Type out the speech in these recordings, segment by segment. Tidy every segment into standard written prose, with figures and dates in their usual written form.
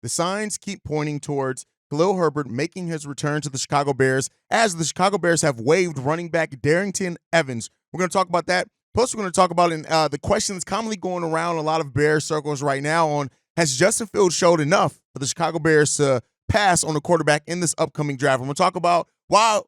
the signs keep pointing towards Khalil Herbert making his return to the Chicago Bears, as the Chicago Bears have waived running back Darrington Evans. We're going to talk about that. Plus, we're going to talk about the question that's commonly going around a lot of Bears circles right now on, has Justin Fields showed enough for the Chicago Bears to pass on a quarterback in this upcoming draft? I'm going to talk about why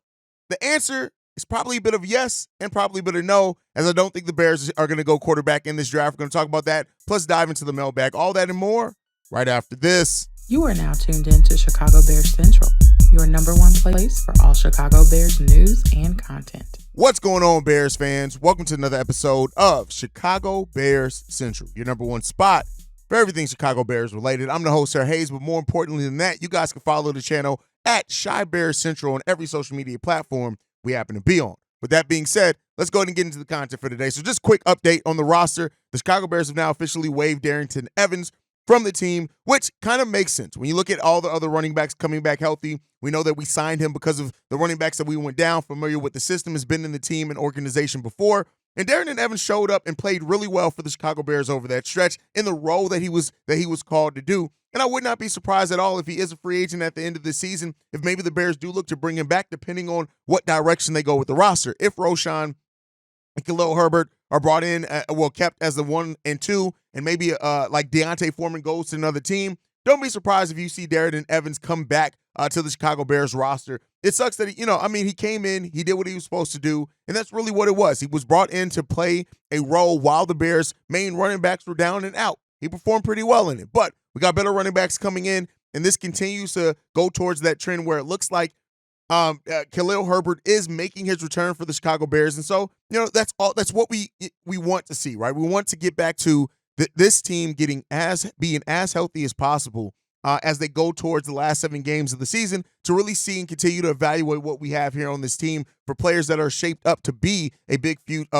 the answer is probably a bit of yes and probably a bit of no, as I don't think the Bears are going to go quarterback in this draft. We're going to talk about that, plus dive into the mailbag. All that and more right after this. You are now tuned in to Chicago Bears Central, your number one place for all Chicago Bears news and content. What's going on, Bears fans? Welcome to another episode of Chicago Bears Central, your number one spot for everything Chicago Bears related. I'm the host, Sir Hayes, but more importantly than that, you guys can follow the channel at Chi Bears Central on every social media platform we happen to be on. With that being said, let's go ahead and get into the content for today. So just a quick update on the roster. The Chicago Bears have now officially waived Darrington Evans from the team, which kind of makes sense. When you look at all the other running backs coming back healthy, we know that we signed him because of the running backs that we went down, familiar with the system, has been in the team and organization before. And Darrington Evans showed up and played really well for the Chicago Bears over that stretch in the role that he was called to do. And I would not be surprised at all if he is a free agent at the end of the season, if maybe the Bears do look to bring him back, depending on what direction they go with the roster. If Roschon and Khalil Herbert are brought in, kept as the 1 and 2, and maybe like Deontay Foreman goes to another team, don't be surprised if you see Darrington Evans come back to the Chicago Bears roster. It sucks that he came in, he did what he was supposed to do, and that's really what it was. He was brought in to play a role while the Bears' main running backs were down and out. He performed pretty well in it, but we got better running backs coming in, and this continues to go towards that trend where it looks like Khalil Herbert is making his return for the Chicago Bears. And so, that's what we want to see, right? We want to get back to this team being as healthy as possible as they go towards the last 7 games of the season, to really see and continue to evaluate what we have here on this team for players that are shaped up to be a big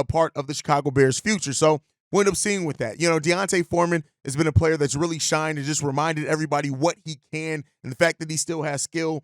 part of the Chicago Bears' future. So we end up seeing with that. Deontay Foreman has been a player that's really shined and just reminded everybody what he can, and the fact that he still has skill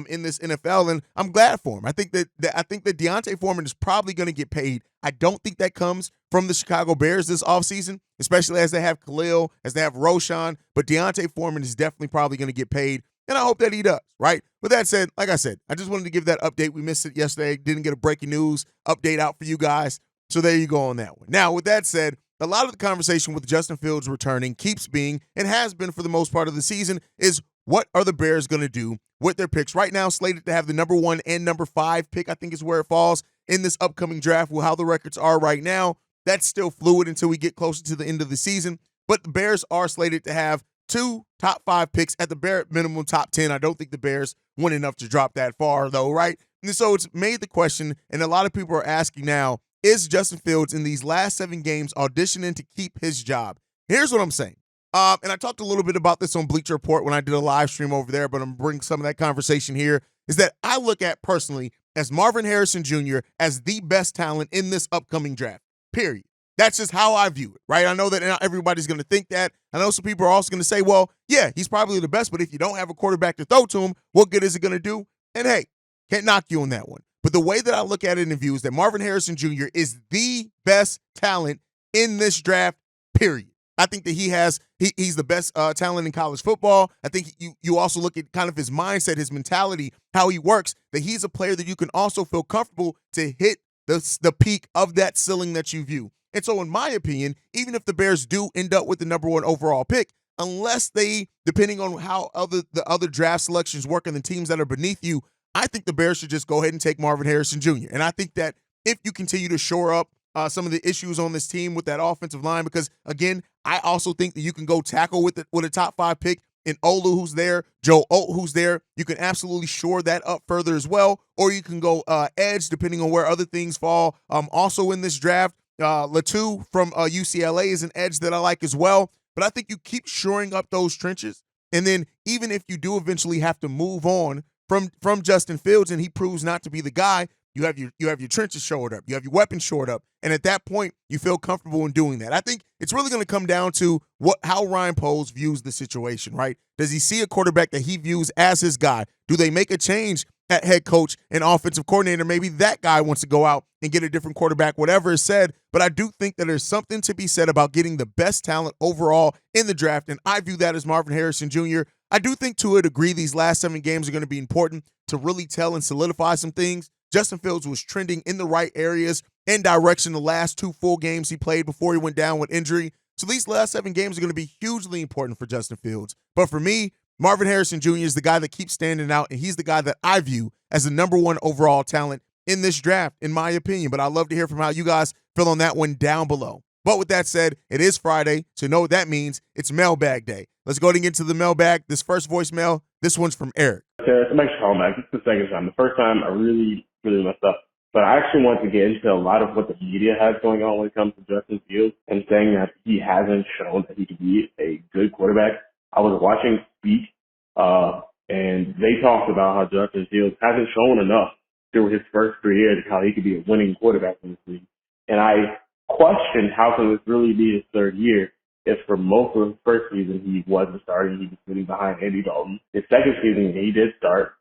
in this NFL, and I'm glad for him. I think that Deontay Foreman is probably going to get paid. I don't think that comes from the Chicago Bears this offseason, especially as they have Khalil, as they have Roschon, but Deontay Foreman is definitely probably going to get paid, and I hope that he does, right? With that said, like I said, I just wanted to give that update. We missed it yesterday. Didn't get a breaking news update out for you guys, so there you go on that one. Now, with that said, a lot of the conversation with Justin Fields returning keeps being, and has been for the most part of the season, is what are the Bears going to do with their picks? Right now, slated to have the number 1 and number 5 pick, I think is where it falls in this upcoming draft. Well, how the records are right now, that's still fluid until we get closer to the end of the season. But the Bears are slated to have 2 top 5 picks, at the bare minimum top 10. I don't think the Bears went enough to drop that far, though, right? And so it's made the question, and a lot of people are asking now, is Justin Fields in these last 7 games auditioning to keep his job? Here's what I'm saying. And I talked a little bit about this on Bleacher Report when I did a live stream over there, but I'm going to bring some of that conversation here, is that I look at personally as Marvin Harrison Jr. as the best talent in this upcoming draft, period. That's just how I view it, right? I know that not everybody's going to think that. I know some people are also going to say, well, yeah, he's probably the best, but if you don't have a quarterback to throw to him, what good is it going to do? And hey, can't knock you on that one. But the way that I look at it and view is that Marvin Harrison Jr. is the best talent in this draft, period. I think that he's the best talent in college football. I think you also look at kind of his mindset, his mentality, how he works, that he's a player that you can also feel comfortable to hit the peak of that ceiling that you view. And so in my opinion, even if the Bears do end up with the number 1 overall pick, unless they, depending on how the other draft selections work and the teams that are beneath you, I think the Bears should just go ahead and take Marvin Harrison Jr. And I think that if you continue to shore up some of the issues on this team with that offensive line, because, again, I also think that you can go tackle with a top 5 pick in Olu, who's there, Joe Alt, who's there. You can absolutely shore that up further as well, or you can go edge, depending on where other things fall. Also in this draft, Latu from UCLA is an edge that I like as well. But I think you keep shoring up those trenches, and then even if you do eventually have to move on from Justin Fields and he proves not to be the guy, you have your trenches shored up, you have your weapons shored up, and at that point, you feel comfortable in doing that. I think it's really going to come down to how Ryan Poles views the situation, right? Does he see a quarterback that he views as his guy? Do they make a change at head coach and offensive coordinator? Maybe that guy wants to go out and get a different quarterback, whatever is said. But I do think that there's something to be said about getting the best talent overall in the draft, and I view that as Marvin Harrison Jr. I do think to a degree these last 7 games are going to be important to really tell and solidify some things. Justin Fields was trending in the right areas and direction the last 2 full games he played before he went down with injury. So these last 7 games are going to be hugely important for Justin Fields. But for me, Marvin Harrison Jr. is the guy that keeps standing out, and he's the guy that I view as the number 1 overall talent in this draft, in my opinion. But I'd love to hear from how you guys feel on that one down below. But with that said, it is Friday, so you know what that means. It's Mailbag Day. Let's go and get into the mailbag. This first voicemail, this one's from Eric. Sarah, thanks for calling back. This is the second time. The first time I really messed up. But I actually want to get into a lot of what the media has going on when it comes to Justin Fields and saying that he hasn't shown that he can be a good quarterback. I was watching Speak, and they talked about how Justin Fields hasn't shown enough through his first 3 years how he could be a winning quarterback in this league. And I questioned how can this really be his 3rd year if for most of his first season he wasn't starting, he was sitting behind Andy Dalton. His second season he did start,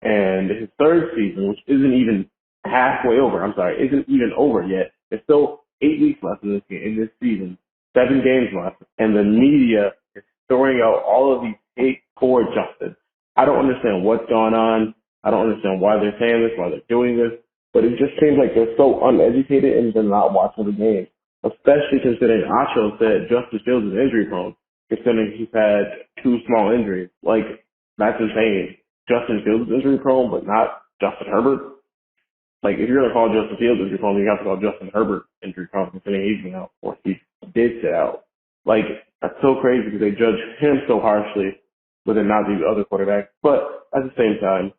and his 3rd season, which isn't even isn't even over yet. There's still 8 weeks left in this season, 7 games left, and the media is throwing out all of these hate for Justin. I don't understand what's going on. I don't understand why they're saying this, why they're doing this, but it just seems like they're so uneducated and they're not watching the game, especially considering Acho said Justin Fields is injury prone, considering he's had 2 small injuries. Like, that's insane. Justin Fields is injury prone, but not Justin Herbert. Like, if you're going to call Justin Fields injury prone, you have to call Justin Herbert injury prone, considering he's been out, or he did sit out. Like, that's so crazy because they judge him so harshly, but then not these other quarterbacks. But at the same time,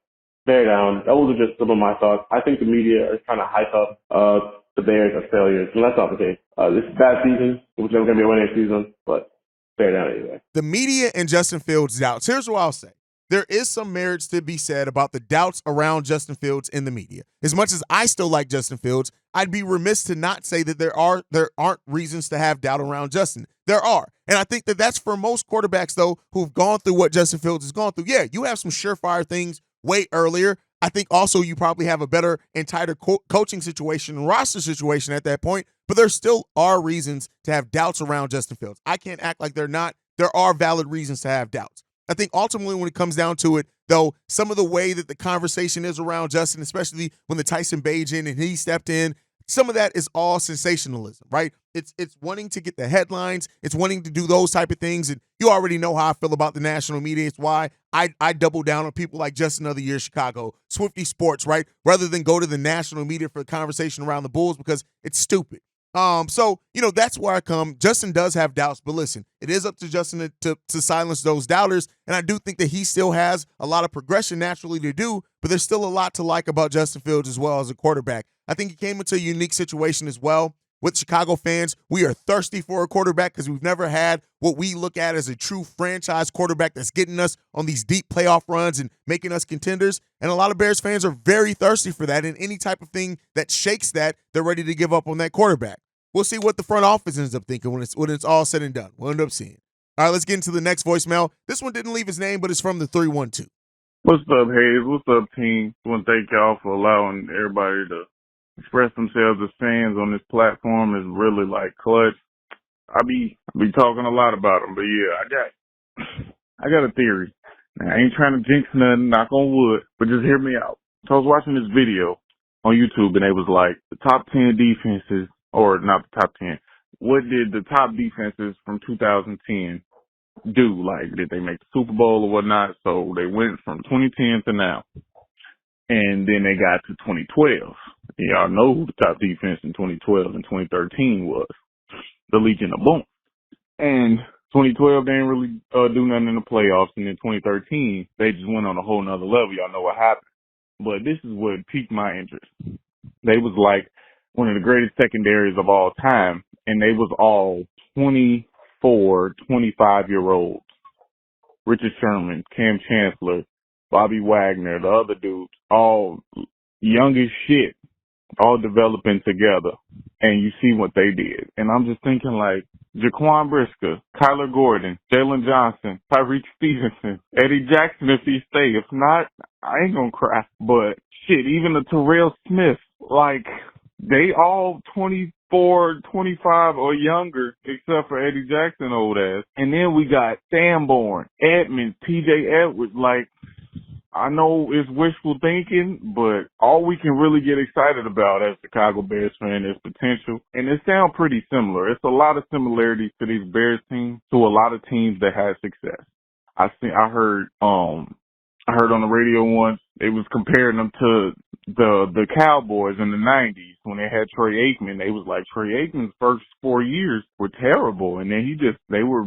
bear down. Those are just some of my thoughts. I think the media is trying to hype up the Bears as failures, and that's not the case. This is a bad season. It was never going to be a winning season, but bear down anyway. The media and Justin Fields' doubts. Here's what I'll say. There is some merits to be said about the doubts around Justin Fields in the media. As much as I still like Justin Fields, I'd be remiss to not say that there aren't reasons to have doubt around Justin. There are. And I think that that's for most quarterbacks, though, who've gone through what Justin Fields has gone through. Yeah, you have some surefire things way earlier. I think also you probably have a better and tighter coaching situation and roster situation at that point, but there still are reasons to have doubts around Justin Fields. I can't act like they're not. There are valid reasons to have doubts. I think ultimately when it comes down to it, though, some of the way that the conversation is around Justin, especially when the Tyson Bagent and he stepped in, some of that is all sensationalism, right? It's wanting to get the headlines. It's wanting to do those type of things. And you already know how I feel about the national media. It's why I double down on people like Justin Other Year Chicago, Swifty Sports, right? Rather than go to the national media for the conversation around the Bulls because it's stupid. So, that's where I come. Justin does have doubts, but listen, it is up to Justin to silence those doubters. And I do think that he still has a lot of progression naturally to do, but there's still a lot to like about Justin Fields as well as a quarterback. I think he came into a unique situation as well. With Chicago fans, we are thirsty for a quarterback because we've never had what we look at as a true franchise quarterback that's getting us on these deep playoff runs and making us contenders. And a lot of Bears fans are very thirsty for that. And any type of thing that shakes that, they're ready to give up on that quarterback. We'll see what the front office ends up thinking when it's all said and done. We'll end up seeing. All right, let's get into the next voicemail. This one didn't leave his name, but it's from the 312. What's up, Hayes? What's up, team? I want to thank y'all for allowing everybody to express themselves as fans on this platform. Is really like clutch. I be talking a lot about them, but yeah, I got a theory. Now, I ain't trying to jinx nothing, knock on wood, but just hear me out. So I was watching this video on YouTube, and it was like the top 10 defenses, or not the top 10. What did the top defenses from 2010 do? Like, did they make the Super Bowl or whatnot? So they went from 2010 to now. And then they got to 2012. Y'all know who the top defense in 2012 and 2013 was. The Legion of Boom. And 2012, they didn't really do nothing in the playoffs. And in 2013, they just went on a whole nother level. Y'all know what happened. But this is what piqued my interest. They was like one of the greatest secondaries of all time. And they was all 24, 25-year-olds. Richard Sherman, Cam Chancellor, Bobby Wagner, the other dudes, all young as shit, all developing together. And you see what they did. And I'm just thinking like Jaquan Brisker, Kyler Gordon, Jalen Johnson, Tyreek Stevenson, Eddie Jackson if he stay. If not, I ain't gonna cry. But shit, even the Terrell Smith, like they all 20, 425 or younger, except for Eddie Jackson old ass. And then we got Sanborn, Edmonds, TJ Edwards. Like, I know it's wishful thinking, but all we can really get excited about as Chicago Bears fan is potential. And it sounds pretty similar. It's a lot of similarities to these Bears teams to a lot of teams that had success. I heard on the radio once they was comparing them to the Cowboys in the 90s when they had Troy Aikman. They was like, Troy Aikman's first 4 years were terrible, and then they were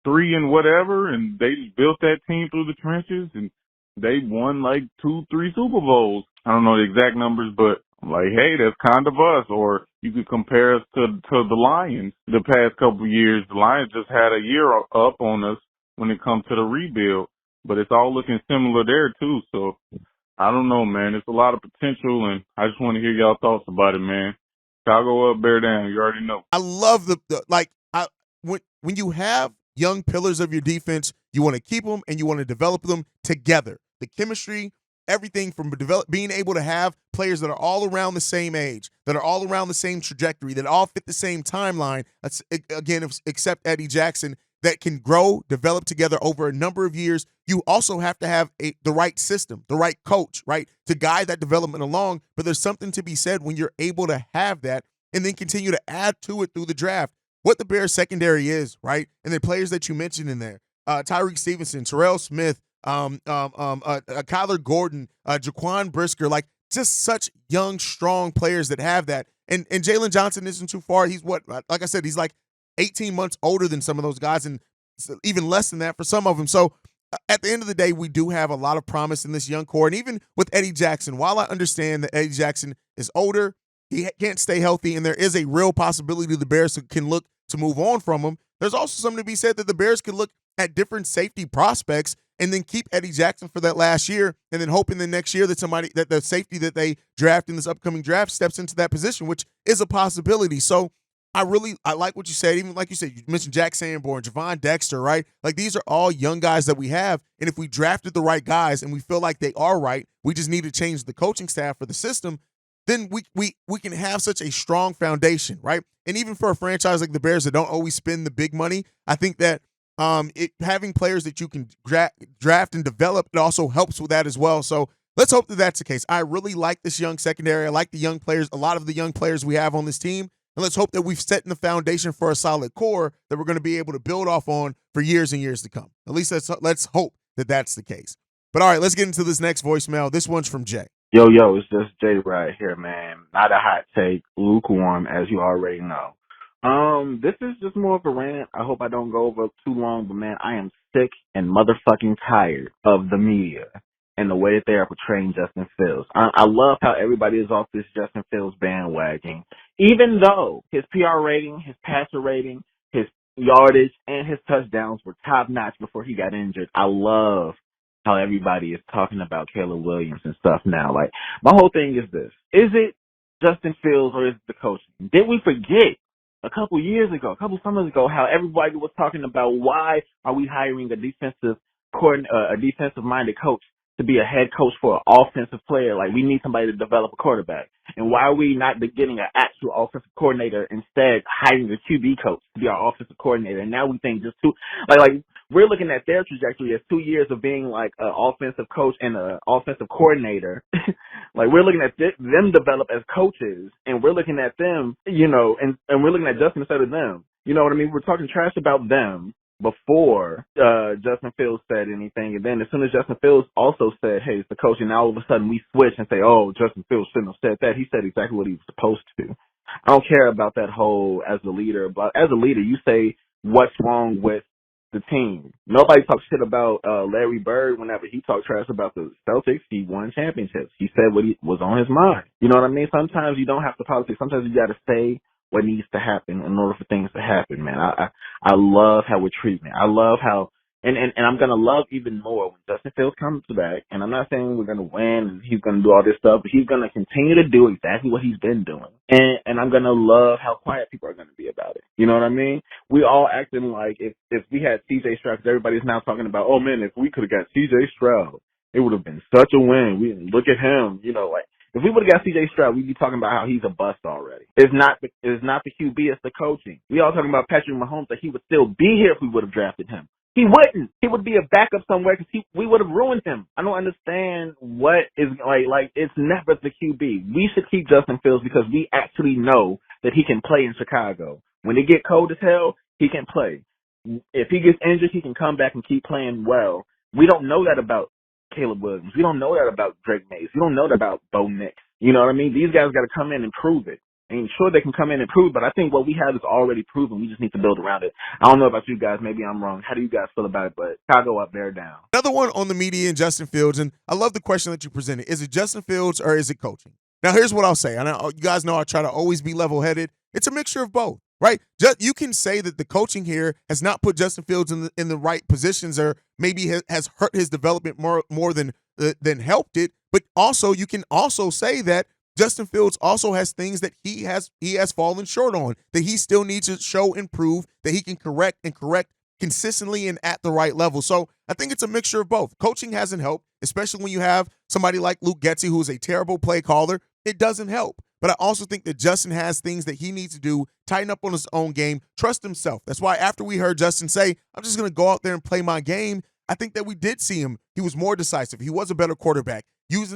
3 and whatever, and they just built that team through the trenches, and they won like 2-3 Super Bowls. I don't know the exact numbers, but I'm like, hey, that's kind of us. Or you could compare us to the Lions the past couple of years. The Lions just had a year up on us when it comes to the rebuild, but it's all looking similar there too. So I don't know, man. It's a lot of potential, and I just want to hear y'all thoughts about it, man. Chicago up, bear down. You already know. I love when you have young pillars of your defense, you want to keep them and you want to develop them together. The chemistry, everything from being able to have players that are all around the same age, that are all around the same trajectory, that all fit the same timeline. That's, again, except Eddie Jackson, that can grow, develop together over a number of years. You also have to have the right system, the right coach, right, to guide that development along. But there's something to be said when you're able to have that and then continue to add to it through the draft. What the Bears secondary is, right, and the players that you mentioned in there, Tyreek Stevenson, Terrell Smith, Kyler Gordon, Jaquan Brisker, like just such young, strong players that have that. And Jalen Johnson isn't too far. He's like I said, he's like 18 months older than some of those guys, and even less than that for some of them. So at the end of the day, we do have a lot of promise in this young core. And even with Eddie Jackson, while I understand that Eddie Jackson is older, he can't stay healthy, and there is a real possibility the Bears can look to move on from him. There's also something to be said that the Bears could look at different safety prospects and then keep Eddie Jackson for that last year, and then hoping the next year that the safety that they draft in this upcoming draft steps into that position, which is a possibility. So I like what you said. Even like you said, you mentioned Jack Sanborn, Javon Dexter, right? Like these are all young guys that we have, and if we drafted the right guys and we feel like they are right, we just need to change the coaching staff for the system. Then we can have such a strong foundation, right? And even for a franchise like the Bears that don't always spend the big money, I think that having players that you can draft and develop, it also helps with that as well. So let's hope that that's the case. I really like this young secondary. I like the young players, a lot of the young players we have on this team. And let's hope that we've set in the foundation for a solid core that we're going to be able to build off on for years and years to come. At least let's hope that that's the case. But all right, let's get into this next voicemail. This one's from Jay. Yo, it's just Jay right here, man. Not a hot take, lukewarm, as you already know. This is just more of a rant. I hope I don't go over too long, but man, I am sick and motherfucking tired of the media and the way that they are portraying Justin Fields. I love how everybody is off this Justin Fields bandwagon, even though his PR rating, his passer rating, his yardage, and his touchdowns were top notch before he got injured. I love how everybody is talking about Caleb Williams and stuff now. Like, my whole thing is this. Is it Justin Fields or is it the coaching? Did we forget a couple summers ago, how everybody was talking about why are we hiring a defensive-minded coach to be a head coach for an offensive player? Like, we need somebody to develop a quarterback. And why are we not getting an actual offensive coordinator, instead hiring a QB coach to be our offensive coordinator? And now we think just we're looking at their trajectory as 2 years of being like an offensive coach and an offensive coordinator. Like, we're looking at them develop as coaches, and we're looking at them, and we're looking at Justin instead of them. You know what I mean? We're talking trash about them before Justin Fields said anything, and then as soon as Justin Fields also said, hey, it's the coach, and now all of a sudden we switch and say, oh, Justin Fields shouldn't have said that. He said exactly what he was supposed to. I don't care about that whole as a leader, but as a leader, you say what's wrong with the team. Nobody talks shit about Larry Bird whenever he talked trash about the Celtics. He won championships. He said what was on his mind. You know what I mean? Sometimes you don't have to politics. Sometimes you got to say what needs to happen in order for things to happen, man. I love how we treat me. I love how, and I'm going to love even more when Justin Fields comes back. And I'm not saying we're going to win and he's going to do all this stuff, but he's going to continue to do exactly what he's been doing. And I'm going to love how quiet people are going to be about it. You know what I mean? We all acting like if we had CJ Stroud, 'cause everybody's now talking about, oh man, if we could have got CJ Stroud, it would have been such a win. Look at him, like If we would have got C.J. Stroud, we'd be talking about how he's a bust already. It's not the QB, it's the coaching. We all talking about Patrick Mahomes, that he would still be here if we would have drafted him. He wouldn't. He would be a backup somewhere because we would have ruined him. I don't understand what is like. It's never the QB. We should keep Justin Fields because we actually know that he can play in Chicago. When it get cold as hell, he can play. If he gets injured, he can come back and keep playing well. We don't know that about Caleb Williams. We don't know that about Drake Mays. We don't know that about Bo Nix. You know what I mean? These guys got to come in and prove it. And sure, they can come in and prove, but I think what we have is already proven. We just need to build around it. I don't know about you guys. Maybe I'm wrong. How do you guys feel about it? But Chicago up, there down. Another one on the media and Justin Fields, and I love the question that you presented. Is it Justin Fields or is it coaching? Now, here's what I'll say. And you guys know I try to always be level-headed. It's a mixture of both, right? You can say that the coaching here has not put Justin Fields in the right positions, or maybe has hurt his development more than helped it. But also, you can also say that Justin Fields also has things that he has fallen short on, that he still needs to show and prove that he can correct consistently and at the right level. So I think it's a mixture of both. Coaching hasn't helped, especially when you have somebody like Luke Getsy, who is a terrible play caller. It doesn't help. But I also think that Justin has things that he needs to do, tighten up on his own game, trust himself. That's why after we heard Justin say, I'm just going to go out there and play my game, I think that we did see him. He was more decisive. He was a better quarterback,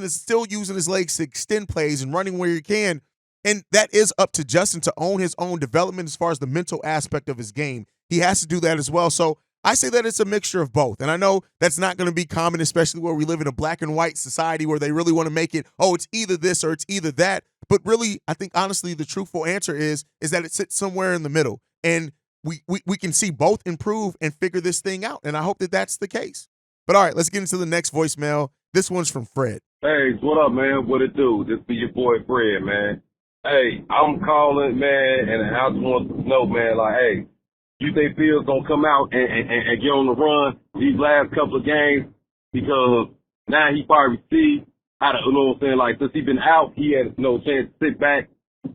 still using his legs to extend plays and running where he can. And that is up to Justin to own his own development as far as the mental aspect of his game. He has to do that as well. So I say that it's a mixture of both. And I know that's not going to be common, especially where we live in a black and white society where they really want to make it, oh, it's either this or it's either that. But really, I think honestly, the truthful answer is that it sits somewhere in the middle. And we can see both improve and figure this thing out. And I hope that that's the case. But all right, let's get into the next voicemail. This one's from Fred. Hey, what up, man? What it do? This be your boy Fred, man. Hey, I'm calling, man, and I just want to know, man, like, hey, you think Fields gonna come out and get on the run these last couple of games? Because now he probably see how to, you know what I'm saying, like, since he been out, he had no chance to sit back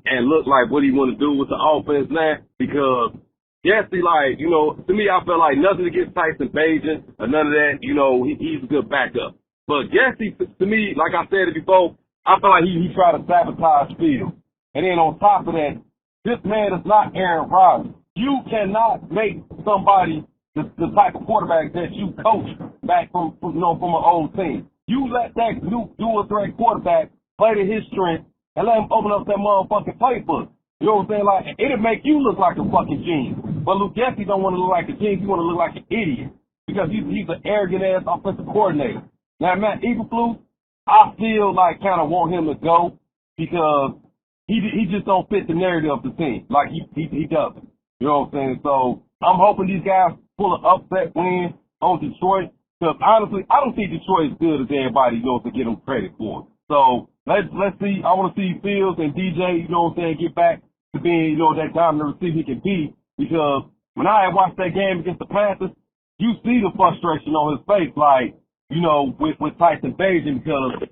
and look like what he want to do with the offense now. Because, yes, like, you know, to me, I feel like nothing against Tyson Bagent or none of that. You know, he's a good backup. But Jesse, to me, like I said it before, I feel like he tried to sabotage Fields. And then on top of that, this man is not Aaron Rodgers. You cannot make somebody the type of quarterback that you coach back from an old team. You let that dual threat quarterback play to his strength and let him open up that motherfucking playbook. You know what I'm saying? Like, it'll make you look like a fucking genius. But Luke Getsy don't want to look like a genius. He want to look like an idiot because he's an arrogant ass offensive coordinator. Now, Matt Eberflus, I feel like kind of want him to go because he just don't fit the narrative of the team. Like he doesn't. You know what I'm saying? So I'm hoping these guys pull an upset win on Detroit. Because honestly, I don't think Detroit as good as everybody knows to get them credit for. So let's see. I want to see Fields and DJ, you know what I'm saying, get back to being, you know, that dominant receiver he can be. Because when I watched that game against the Panthers, you see the frustration on his face, like, you know, with Tyson Bagent, because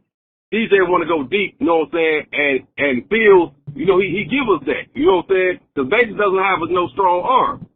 DJ want to go deep, you know what I'm saying, and Fields, you know, he give us that, you know what I'm saying, because Bagent doesn't have no strong arm.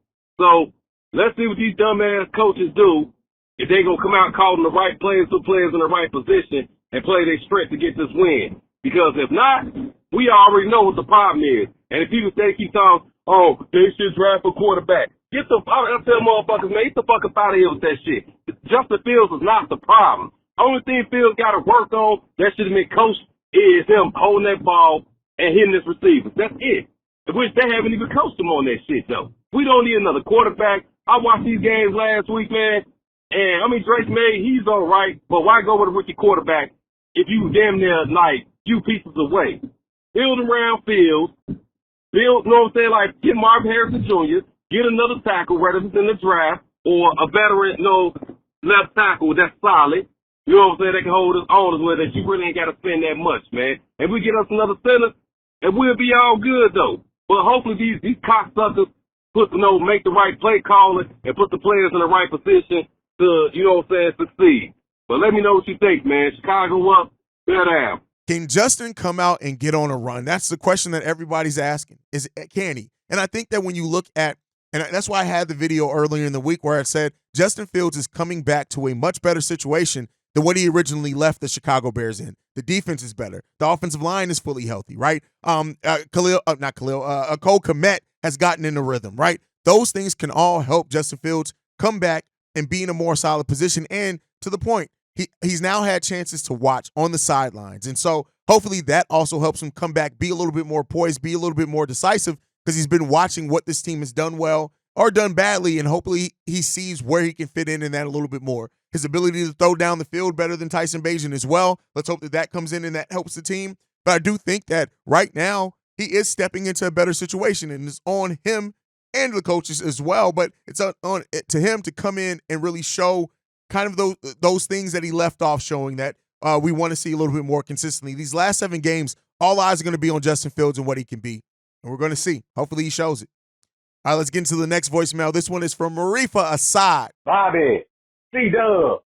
So let's see what these dumbass coaches do. If they gonna come out calling the right players, put players in the right position, and play their strength to get this win. Because if not, we already know what the problem is. And if people keep talking, oh, they should draft a quarterback. I tell motherfuckers, man, get the fuck up out of here with that shit. Justin Fields is not the problem. Only thing Fields got to work on that should have been coached is him holding that ball and hitting his receivers. That's it. Which they haven't even coached him on that shit, though. We don't need another quarterback. I watched these games last week, man. And, I mean, Drake May, he's all right, but why go with a rookie quarterback if you damn near, like, few pieces away? Build around Fields, you know what I'm saying, like, get Marvin Harrison Jr., get another tackle, whether it's in the draft, or a veteran, you know, left tackle that's solid, you know what I'm saying, that can hold his own as well, that you really ain't got to spend that much, man. And we get us another center, and we'll be all good, though. But hopefully these cocksuckers make the right play calling and put the players in the right position to, you know what I'm saying, succeed. But let me know what you think, man. Chicago up, bear down. Can Justin come out and get on a run? That's the question that everybody's asking. Can he? And I think that when you look at, and that's why I had the video earlier in the week where I said Justin Fields is coming back to a much better situation than what he originally left the Chicago Bears in. The defense is better. The offensive line is fully healthy, right? Cole Kmet has gotten in the rhythm, right? Those things can all help Justin Fields come back and be in a more solid position. And to the point, he's now had chances to watch on the sidelines. And so hopefully that also helps him come back, be a little bit more poised, be a little bit more decisive, because he's been watching what this team has done well or done badly, and hopefully he sees where he can fit in that a little bit more. His ability to throw down the field better than Tyson Bagent as well. Let's hope that comes in and that helps the team. But I do think that right now he is stepping into a better situation, and it's on him and the coaches as well. But it's on to him to come in and really show kind of those things that he left off showing that we want to see a little bit more consistently. These last 7 games, all eyes are going to be on Justin Fields and what he can be. And we're going to see. Hopefully he shows it. All right, let's get into the next voicemail. This one is from Marifa Assad. Bobby, C-Dub,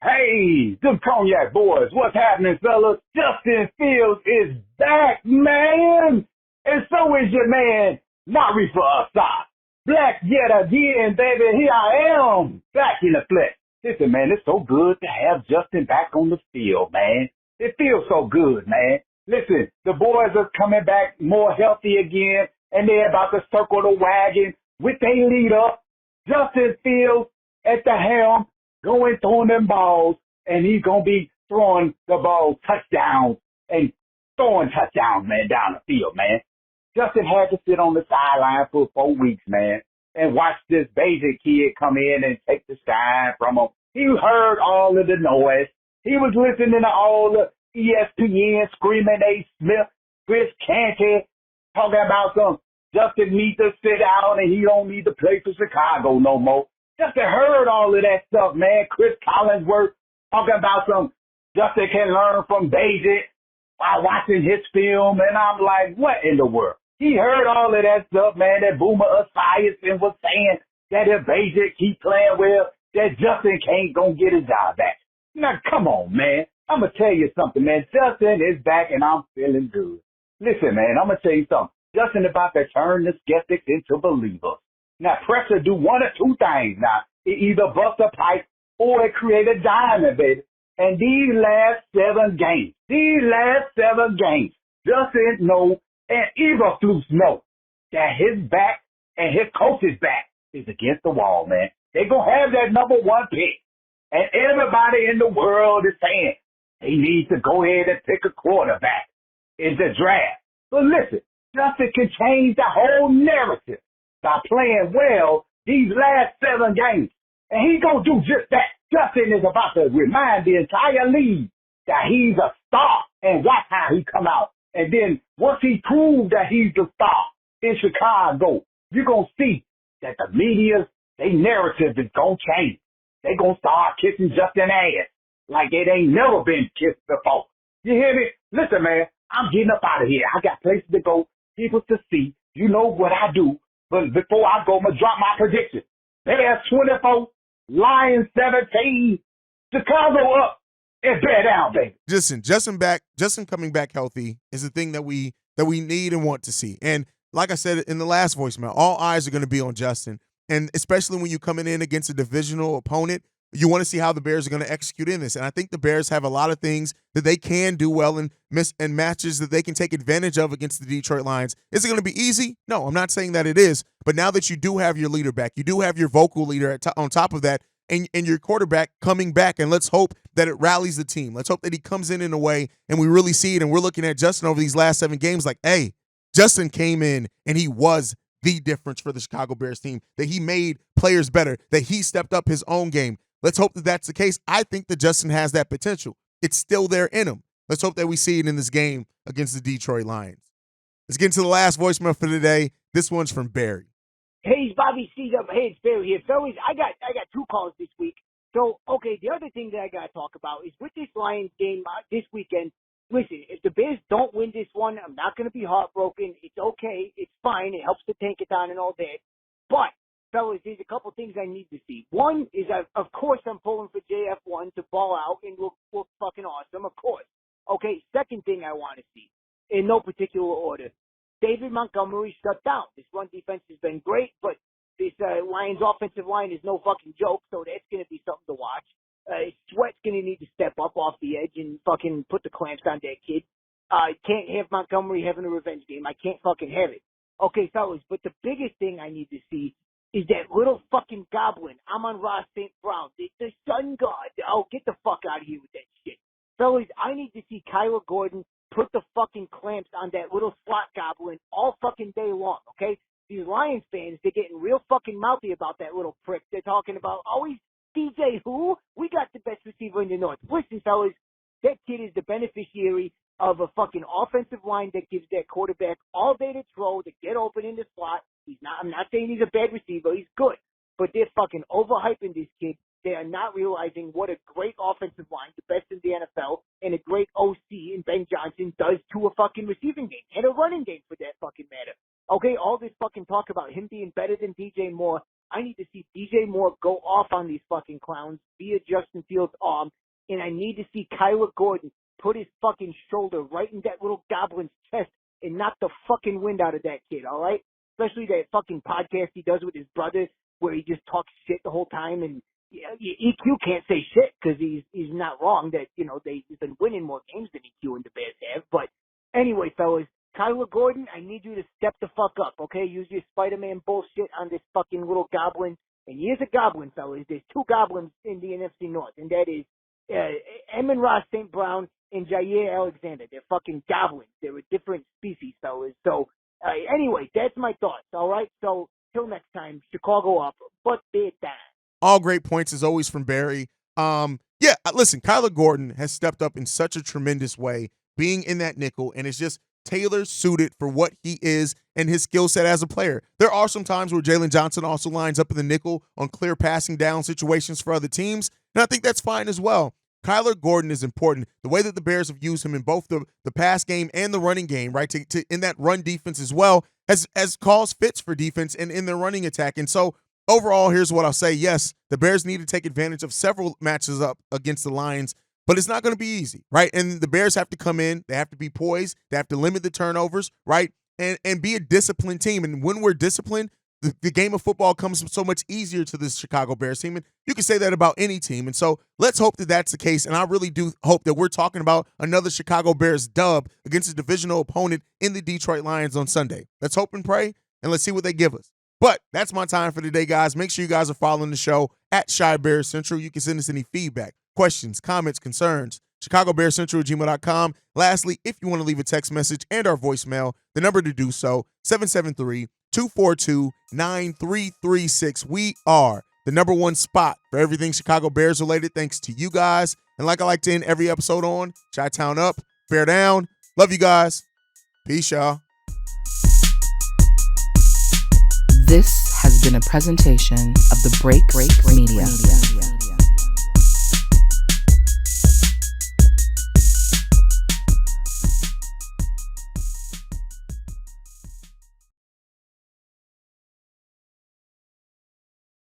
hey, good cognac boys. What's happening, fellas? Justin Fields is back, man. And so is your man, Marifa Assad. Black yet again, baby. Here I am, back in the flesh. Listen, man, it's so good to have Justin back on the field, man. It feels so good, man. Listen, the boys are coming back more healthy again, and they're about to circle the wagon with their leader, Justin Fields, at the helm, going throwing them balls, and he's going to be throwing the ball touchdowns and throwing touchdowns, man, down the field, man. Justin had to sit on the sideline for 4 weeks, man, and watch this basic kid come in and take the shine from him. He heard all of the noise. He was listening to all the ESPN screaming A. Smith, Chris Canty, talking about some Justin needs to sit down and he don't need to play for Chicago no more. Justin heard all of that stuff, man. Chris Collinsworth talking about some Justin can learn from David while watching his film, and I'm like, what in the world? He heard all of that stuff, man, that Boomer Esiason was saying that if Basic keep playing well, that Justin can't go get his job back. Now, come on, man. I'm going to tell you something, man. Justin is back, and I'm feeling good. Listen, man, I'm going to tell you something. Justin about to turn the skeptics into believers. Now, pressure do one or two things now. It either bust a pipe or it create a diamond, baby. And these last 7 games, Justin know and Eberflus know that his back and his coach's back is against the wall, man. They're going to have that number 1 pick. And everybody in the world is saying they need to go ahead and pick a quarterback in the draft. But listen, Justin can change the whole narrative by playing well these last 7 games. And he's going to do just that. Justin is about to remind the entire league that he's a star. And watch how he come out. And then once he proves that he's the star in Chicago, you're going to see that the media, their narrative is going to change. They're going to start kissing Justin ass like it ain't never been kissed before. You hear me? Listen, man, I'm getting up out of here. I got places to go, people to see. You know what I do. But before I go, I'm going to drop my prediction. Bears 24, Lions 17, Chicago up, and bear down, baby. Justin coming back healthy is the thing that we need and want to see. And like I said in the last voicemail, all eyes are going to be on Justin. And especially when you're coming in against a divisional opponent, you want to see how the Bears are going to execute in this. And I think the Bears have a lot of things that they can do well and matches that they can take advantage of against the Detroit Lions. Is it going to be easy? No, I'm not saying that it is. But now that you do have your leader back, you do have your vocal leader on top of that, and your quarterback coming back, and let's hope that it rallies the team. Let's hope that he comes in a way and we really see it. And we're looking at Justin over these last 7 games like, hey, Justin came in and he was the difference for the Chicago Bears team, that he made players better, that he stepped up his own game. Let's hope that that's the case. I think that Justin has that potential. It's still there in him. Let's hope that we see it in this game against the Detroit Lions. Let's get into the last voicemail for today. This one's from Barry. Hey, it's Bobby C. Hey, it's Barry here. Fellas, I got 2 calls this week. So, okay, the other thing that I got to talk about is with this Lions game this weekend, listen, if the Bears don't win this one, I'm not going to be heartbroken. It's okay. It's fine. It helps to tank it down and all that. But, fellas, there's a couple things I need to see. One is, of course, I'm pulling for JF1 to ball out and look fucking awesome, of course. Okay, second thing I want to see, in no particular order, David Montgomery shut down. This run defense has been great, but this Lions offensive line is no fucking joke, so that's going to be something to watch. Sweat's going to need to step up off the edge and fucking put the clamps on that kid. Can't have Montgomery having a revenge game. I can't fucking have it. Okay, fellas, but the biggest thing I need to see is that little fucking goblin, Amon-Ra St. Brown, the sun god. Oh, get the fuck out of here with that shit. Fellas, I need to see Kyler Gordon put the fucking clamps on that little slot goblin all fucking day long, okay? These Lions fans, they're getting real fucking mouthy about that little prick. They're talking about, oh, he's DJ who? We got the best receiver in the North. Listen, fellas, that kid is the beneficiary of a fucking offensive line that gives that quarterback all day to throw, to get open in the slot. I'm not saying he's a bad receiver. He's good. But they're fucking overhyping this kid. They are not realizing what a great offensive line, the best in the NFL, and a great OC in Ben Johnson does to a fucking receiving game and a running game for that fucking matter. Okay, all this fucking talk about him being better than DJ Moore. I need to see DJ Moore go off on these fucking clowns, be a Justin Fields arm, and I need to see Kyler Gordon put his fucking shoulder right in that little goblin's chest and knock the fucking wind out of that kid, all right? Especially that fucking podcast he does with his brother where he just talks shit the whole time, and EQ can't say shit because he's not wrong that, you know, they've been winning more games than EQ and the Bears have. But anyway, fellas, Kyler Gordon, I need you to step the fuck up, okay? Use your Spider-Man bullshit on this fucking little goblin. And here's a goblin, fellas. There's two goblins in the NFC North, and that is Amon-Ra St. Brown and Jair Alexander. They're fucking goblins. They're a different species, fellas. So anyway, that's my thoughts, all right? So till next time, Chicago up, but they're down. All great points as always from Barry. Listen, Kyler Gordon has stepped up in such a tremendous way, being in that nickel, and it's just tailor-suited for what he is and his skill set as a player. There are some times where Jalen Johnson also lines up in the nickel on clear passing down situations for other teams, and I think that's fine as well. Kyler Gordon is important. The way that the Bears have used him in both the pass game and the running game, right, to in that run defense as well, has caused fits for defense and in their running attack. And so overall, here's what I'll say. Yes, the Bears need to take advantage of several matches up against the Lions, but it's not going to be easy, right? And the Bears have to come in. They have to be poised. They have to limit the turnovers, right? And be a disciplined team. And when we're disciplined, the game of football comes so much easier to this Chicago Bears team. And you can say that about any team. And so let's hope that that's the case. And I really do hope that we're talking about another Chicago Bears dub against a divisional opponent in the Detroit Lions on Sunday. Let's hope and pray, and let's see what they give us. But that's my time for today, guys. Make sure you guys are following the show at Chi Bears Central. You can send us any feedback, questions, comments, concerns, ChicagoBearsCentral@gmail.com. Lastly, if you want to leave a text message and our voicemail, the number to do so, 773-242-9336. We are the number one spot for everything Chicago Bears related, thanks to you guys. And like I like to end every episode on, Chi-Town up, Bear down. Love you guys. Peace, y'all. This has been a presentation of the Break Media.